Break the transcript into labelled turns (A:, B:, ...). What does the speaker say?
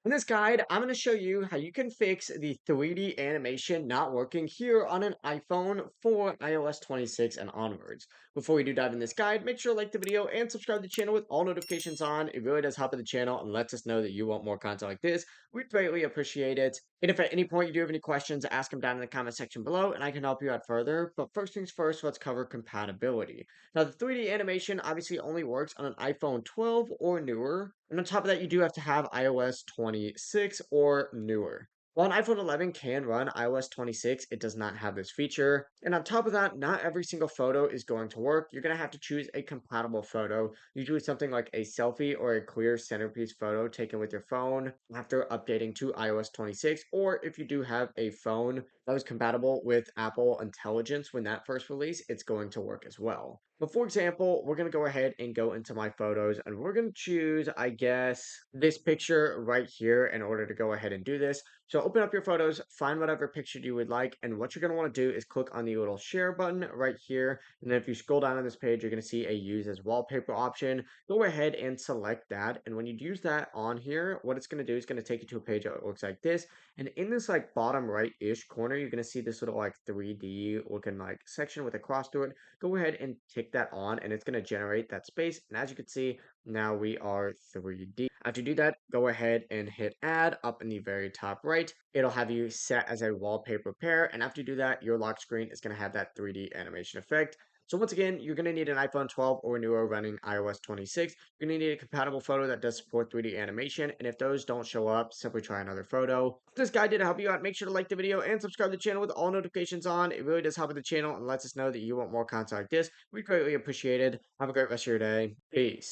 A: In this guide, I'm going to show you how you can fix the 3D animation not working here on an iPhone for iOS 26 and onwards. Before we do dive in this guide, make sure to like the video and subscribe to the channel with all notifications on. It really does help in the channel and lets us know that you want more content like this. We'd greatly appreciate it. And if at any point you do have any questions, ask them down in the comment section below and I can help you out further. But first things first, let's cover compatibility. Now, the 3D animation obviously only works on an iPhone 12 or newer. And on top of that, you do have to have iOS 26 or newer. While an iPhone 11 can run iOS 26, it does not have this feature. And on top of that, not every single photo is going to work. You're going to have to choose a compatible photo, usually something like a selfie or a clear centerpiece photo taken with your phone after updating to iOS 26. Or if you do have a phone that was compatible with Apple Intelligence when that first released, it's going to work as well. But for example, we're going to go ahead and go into my photos and we're going to choose, I guess, this picture right here in order to go ahead and do this. So open up your photos, find whatever picture you would like, and what you're going to want to do is click on the little share button right here. And then if you scroll down on this page, you're going to see a use as wallpaper option. Go ahead and select that. And when you use that on here, what it's going to do is going to take you to a page that looks like this. And in this like bottom right-ish corner, you're going to see this little like 3D looking like section with a cross through it. Go ahead and tick that on and it's going to generate that space. And as you can see, now we are 3D. After you do that, go ahead and hit add up in the very top right. It'll have you set as a wallpaper pair. And after you do that, your lock screen is going to have that 3D animation effect. So once again, you're going to need an iPhone 12 or newer running iOS 26. You're going to need a compatible photo that does support 3D animation. And if those don't show up, simply try another photo. If this guide did help you out, make sure to like the video and subscribe to the channel with all notifications on. It really does help with the channel and lets us know that you want more content like this. We greatly appreciate it. Have a great rest of your day. Peace.